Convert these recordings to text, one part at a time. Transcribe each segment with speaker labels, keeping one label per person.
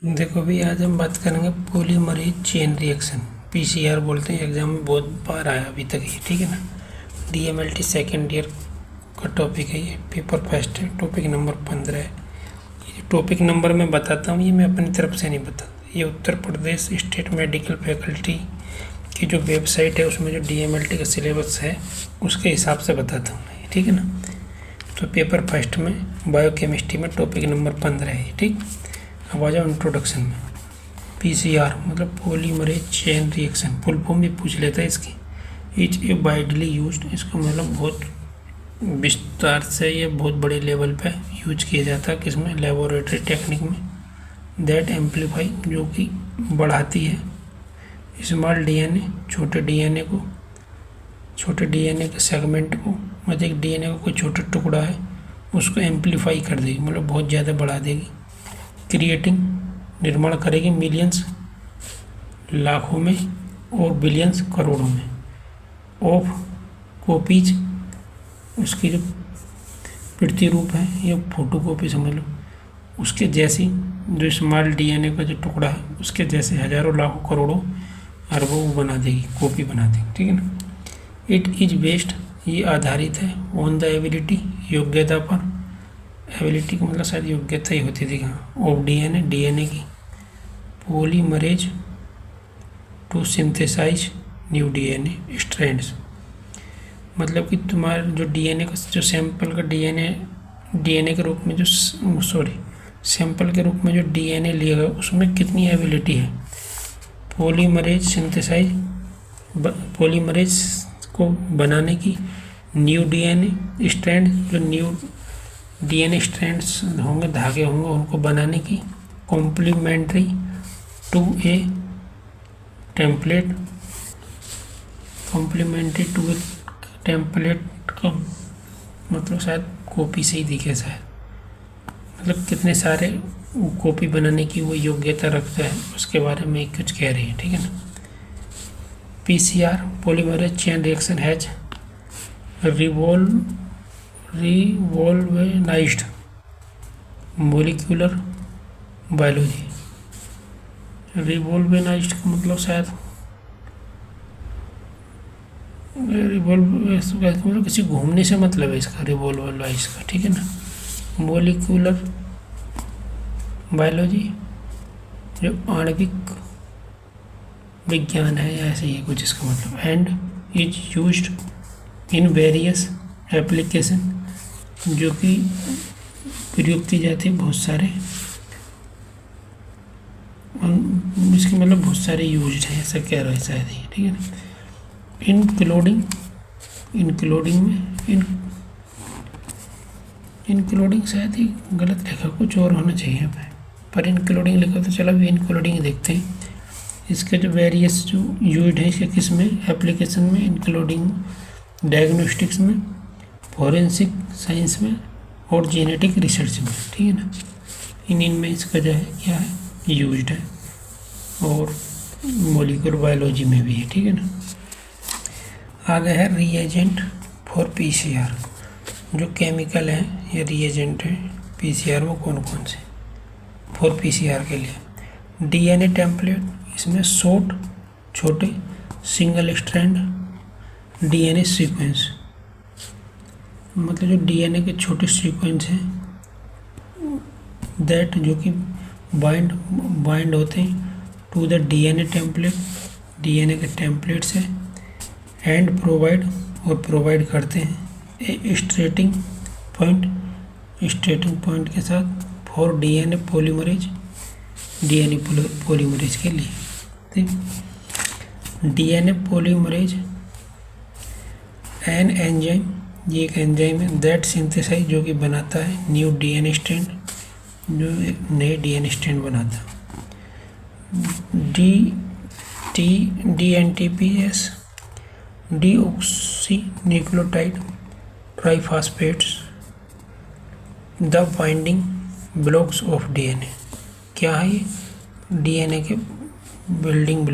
Speaker 1: देखो भी आज हम बात करेंगे पॉलीमरेज चेन रिएक्शन, पीसीआर बोलते हैं। एग्जाम में बहुत बार आया अभी तक ये, ठीक है ना। डीएमएलटी सेकेंड ईयर का टॉपिक है ये, पेपर फर्स्ट है, टॉपिक नंबर 15 है। ये टॉपिक नंबर मैं बताता हूँ, ये मैं अपनी तरफ से नहीं बताता। ये Uttar Pradesh state medical faculty की जो वेबसाइट है उसमें जो डीएमएलटी का सिलेबस है उसके हिसाब से बताता हूँ मैं, ठीक है ना। तो पेपर फर्स्ट में बायोकेमिस्ट्री में टॉपिक नंबर 15 है, ठीक। अब आ जाओ इंट्रोडक्शन में। पीसीआर मतलब polymerase chain reaction, full form भी पूछ लेता है इसकी। इज ए वाइडली यूज्ड, इसका मतलब बहुत विस्तार से ये बहुत बड़े लेवल पे यूज किया जाता है। किसमें? लेबोरेटरी टेक्निक में। दैट एम्पलीफाई, जो कि बढ़ाती है स्मॉल डीएनए, छोटे डीएनए को, छोटे डीएनए के सेगमेंट को, मतलब एक डीएनए का कोई छोटा टुकड़ा है उसको एम्पलीफाई कर देगी, मतलब बहुत ज़्यादा बढ़ा देगी। क्रिएटिंग, निर्माण करेगी मिलियंस, लाखों में, और बिलियंस, करोड़ों में, ऑफ कॉपीज, उसकी जो प्रतिरूप है ये फोटो कॉपी समझ लो, उसके जैसी, जो स्मॉल डीएनए का जो टुकड़ा है उसके जैसे हजारों, लाखों, करोड़ों, अरबों वो बना देगी, कॉपी बना देगी, ठीक है ना। इट इज बेस्ड, ये आधारित है, ऑन द एबिलिटी, योग्यता पर। एबिलिटी का मतलब शायद योग्यता ही होती थी कहाँ, ऑफ डीएनए, डीएनए की, polymerase to synthesize new DNA strands. मतलब कि तुम्हारा जो डीएनए का जो सैंपल का डीएनए के रूप में जो सैंपल के रूप में जो डीएनए लिया गया उसमें कितनी एबिलिटी है पॉलीमरेज सिंथेसाइज, पॉलीमरेज को बनाने की, न्यू डीएनए स्ट्रैंड, जो न्यू डीएनए स्ट्रैंड्स होंगे, धागे होंगे, उनको बनाने की, complementary to a template, complementary to a template का मतलब शायद कॉपी से ही दिखे शायद, मतलब कितने सारे कॉपी बनाने की वो योग्यता रखता है उसके बारे में कुछ कह रही है, ठीक है ना। PCR polymerase chain reaction has revolutionised molecular biology. Revolutionised का मतलब शायद मतलब किसी घूमने से मतलब है इसका, रिवॉल्वेनाइज्ड का, ठीक है ना। मोलिकुलर बायोलॉजी जो आणविक विज्ञान है या ऐसे ही कुछ इसका मतलब। And is used in various application, जो कि प्रयोग की जाती है बहुत सारे, इसके मतलब बहुत सारे यूज्ड हैं ऐसा कह रहा है शायद ही, ठीक है ना। इंक्लूडिंग शायद ही गलत लिखा, कुछ और होना चाहिए पर इंक्लूडिंग लिखा तो चलो अभी इंक्लूडिंग देखते हैं। इसके जो वेरियस जो यूज्ड है इसके किस में, एप्लीकेशन में, इंक्लूडिंग डायग्नोस्टिक्स में, फॉरेंसिक साइंस में, और जेनेटिक रिसर्च में, ठीक है ना। इनमें इसका जो है क्या है यूज्ड है, और मोलिकुलर बायोलॉजी में भी है, ठीक है ना। आगे है रिएजेंट फॉर पीसीआर, जो केमिकल है ये रिएजेंट है पीसीआर में कौन कौन से फॉर पीसीआर के लिए। डीएनए टेम्पलेट, इसमें शॉर्ट छोटे सिंगल स्ट्रैंड डीएनए सीक्वेंस, मतलब जो डीएनए के छोटे सीक्वेंस हैं दैट जो कि बाइंड होते हैं to the DNA template, DNA के टेम्पलेट से, एंड प्रोवाइड करते हैं ए स्टार्टिंग पॉइंट के साथ for DNA polymerase, DNA polymerase के लिए, ठीक। डीएनए पॉलीमरेज एन एंजाइम, ये एक एंजाइम है दैट सिंथेसाइज, जो कि बनाता है न्यू डीएनए स्ट्रैंड, जो नए डीएनए स्ट्रैंड बनाता है। DNTPS deoxy triphosphates, the binding blocks of DNA. क्या है ये? डीएनए के बिल्डिंग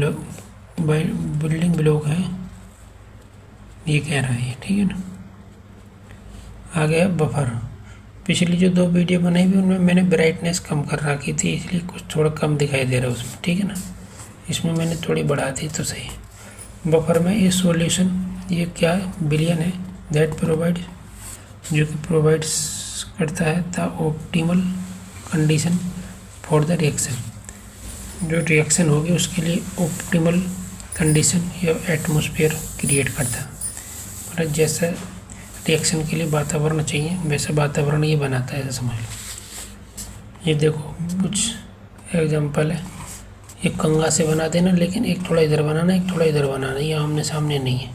Speaker 1: ब्लॉक है ये कह रहा है, ठीक है ना। आ गया बफर, पिछली जो 2 वीडियो बनाई हुई उनमें मैंने ब्राइटनेस कम कर रखी थी, इसलिए कुछ थोड़ा कम दिखाई दे रहा है उसमें, ठीक है ना। इसमें मैंने थोड़ी बढ़ा दी तो सही है। बफर में ये सॉल्यूशन, ये क्या है, बिलियन है, दैट प्रोवाइड, जो कि प्रोवाइड्स करता है the optimal condition for the reaction. जो रिएक्शन होगी उसके लिए ऑप्टिमल कंडीशन या एटमॉस्फेयर क्रिएट करता है, मतलब जैसा रिएक्शन के लिए वातावरण चाहिए वैसा वातावरण ये बनाता है, ऐसा समझ लो। ये देखो कुछ एग्जांपल है, एक कंगा से बना देना, लेकिन एक थोड़ा इधर बनाना, एक थोड़ा इधर बनाना, ये आमने सामने नहीं है,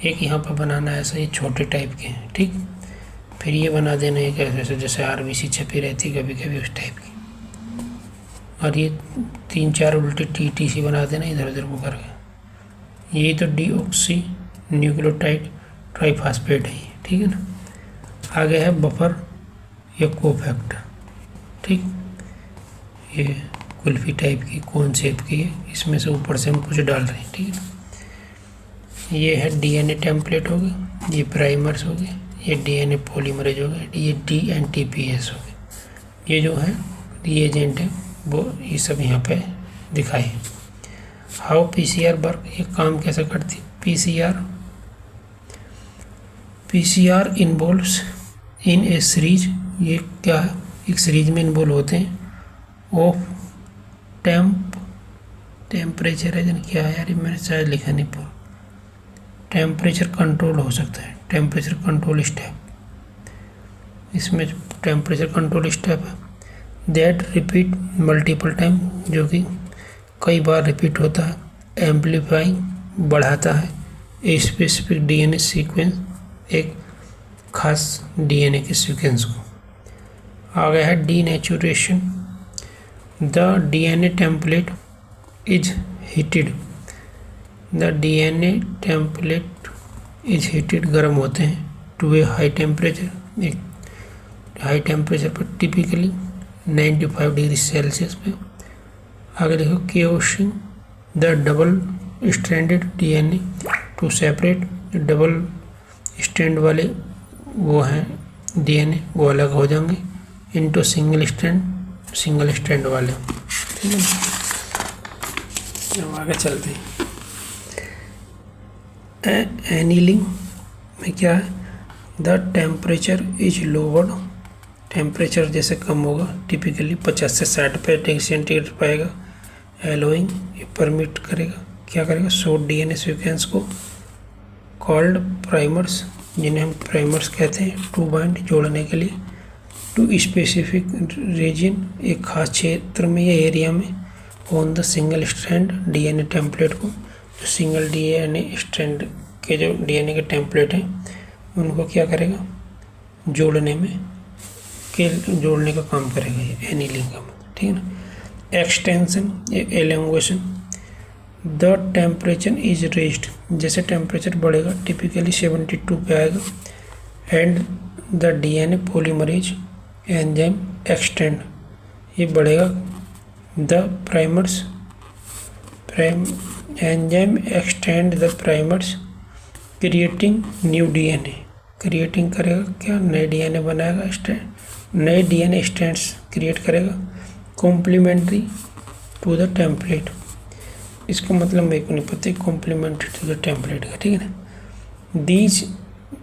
Speaker 1: एक यहाँ पर बनाना है, ऐसा ये छोटे टाइप के हैं, ठीक। फिर ये बना देना एक ऐसे जैसे RBC छपी रहती कभी कभी उस टाइप की, और ये 3-4 उल्टी TTC बना देना इधर उधर को करके। ये तो डीऑक्सी न्यूक्लियोटाइड ट्राइफॉस्फेट है, ठीक है ना। आगे है बफर या कोफैक्टर, ठीक। ये कुल्फी टाइप की कोन शेप की है, इसमें से ऊपर से हम कुछ डाल रहे हैं, ठीक है ना। ये है DNA टेम्पलेट हो गया, ये प्राइमर्स हो गए, ये DNA पॉलीमरेज हो गया, ये DNTPase हो गया। ये जो है रिएजेंट है वो ये सब यहाँ पे दिखाए हैं। हाउ PCR वर्क, ये काम कैसे करती है। PCR इन्वॉल्व्स इन ए सीरीज, ये क्या है, एक सीरीज में इन्वॉल्व होते हैं ऑफ टेम्परेचर है, क्या है यार, ये मैंने शायद लिखा नहीं पूरा। टेम्परेचर कंट्रोल हो सकता है, टेम्परेचर कंट्रोल स्टेप, इसमें टेम्परेचर कंट्रोल स्टेप है। दैट रिपीट मल्टीपल टाइम, जो कि कई बार रिपीट होता है। एम्पलीफाइंग, बढ़ाता है। ए स्पेसिफिक DNA सीक्वेंस, एक खास DNA के सीक्वेंस को। आ गया है denaturation, the DNA template is heated, the DNA template is heated, गर्म होते हैं, टू ए हाई टेम्परेचर, एक हाई टेम्परेचर पर, टिपिकली 95 डिग्री सेल्सियस पे। आगे देखो causing the double stranded DNA to separate, double strand वाले वो हैं DNA वो अलग हो जाएंगे, इनटू सिंगल स्ट्रैंड वाले, ठीक है। अब आगे चलते हैं। एनीलिंग में क्या है, the temperature is lowered, temperature जैसे कम होगा, टिपिकली 50 से 60 डिग्री सेंटीग्रेड पाएगा। एलोइंग, ये परमिट करेगा, क्या करेगा, शॉर्ट DNA सीक्वेंस को, कॉल्ड प्राइमर्स, जिन्हें हम प्राइमर्स कहते हैं, टू बाइंड, जोड़ने के लिए, टू स्पेसिफिक रीजन, एक खास क्षेत्र में या एरिया में, on the single strand DNA template को, जो सिंगल DNA स्ट्रैंड के जो DNA के टेम्पलेट हैं उनको क्या करेगा, जोड़ने का काम करेगा ये एनीलिंग का, ठीक है ना। Extension, elongation, the temperature is raised, जैसे टेम्परेचर बढ़ेगा टिपिकली 72 पे आएगा। And the DNA polymerase enzyme extend, ये बढ़ेगा। The primers enzyme extend the primers, creating new DNA, creating करेगा क्या, नए DNA बनाएगा, नए DNA स्ट्रैंड्स क्रिएट करेगा। कॉम्प्लीमेंट्री टू द टेम्पलेट, इसका मतलब मेरे को नहीं पता, कॉम्प्लीमेंट्री टू द टेम्पलेट का, ठीक है ना। दीज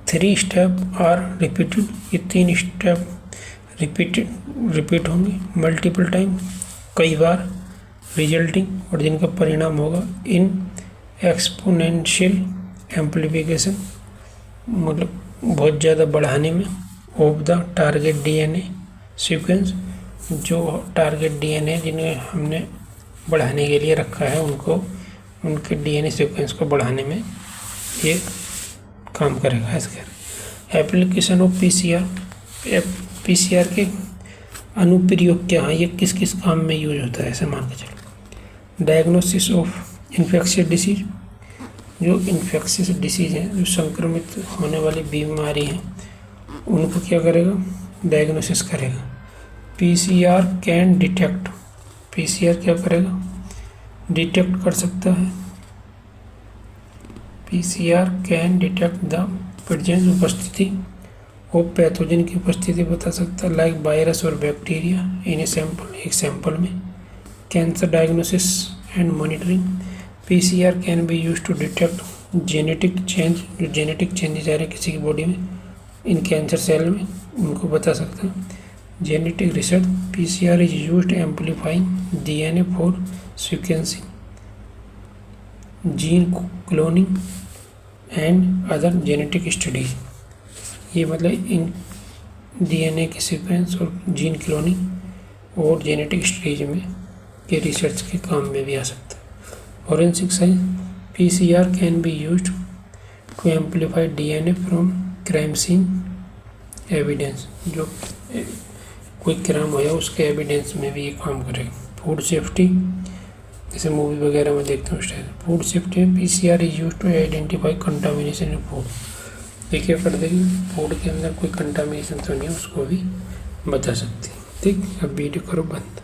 Speaker 1: 3 स्टेप आर रिपीटेड, ये 3 स्टेप रिपीट होंगे मल्टीपल टाइम, कई बार, रिजल्टिंग, और जिनका परिणाम होगा इन एक्सपोनेंशियल एम्प्लीफिकेशन, मतलब बहुत ज़्यादा बढ़ाने में, of the target DNA sequence, जो टारगेट DNA जिन्हें हमने बढ़ाने के लिए रखा है उनको, उनके DNA सीक्वेंस को बढ़ाने में ये काम करेगा, ऐसा करेगा। एप्लीकेशन ऑफ PCR के अनुप्रयोग क्या है, ये किस किस काम में यूज होता है, ऐसा मान के चलो। डायग्नोसिस ऑफ इन्फेक्शियस डिसीज, जो इन्फेक्शियस डिसीज हैं, जो संक्रमित होने वाली बीमारी हैं, उनको क्या करेगा, डायग्नोसिस करेगा। PCR कैन डिटेक्ट, PCR क्या करेगा, डिटेक्ट कर सकता है। PCR can detect the presence, उपस्थिति वो पैथोजन की उपस्थिति बता सकता है, लाइक वायरस और बैक्टीरिया इन ए सैंपल, एक सैंपल में। Cancer diagnosis and monitoring, PCR can be use to detect genetic change, जो जेनेटिक चेंजेस आ रहे हैं किसी की बॉडी में, इन कैंसर सेल में, उनको बता सकता है। Genetic research, PCR is used amplifying DNA for sequencing, gene cloning and other genetic studies. ये मतलब इन डीएनए के सीक्वेंस और जीन क्लोनिंग और जेनेटिक स्टडीज में के रिसर्च के काम में भी आ सकता है। Forensic science, PCR can be used to amplify DNA from crime scene evidence, जो कोई क्राइम होया उसके एविडेंस में भी ये काम करेगा। फूड सेफ्टी, जैसे मूवी वगैरह में देखते हैं उस टाइम। फूड सेफ्टी में PCR is use to identify contamination in food, ये क्या कर देगी, फूड के अंदर कोई कंटामिनेशन तो नहीं है उसको भी बता सकती है। ठीक, अब वीडियो करो बंद।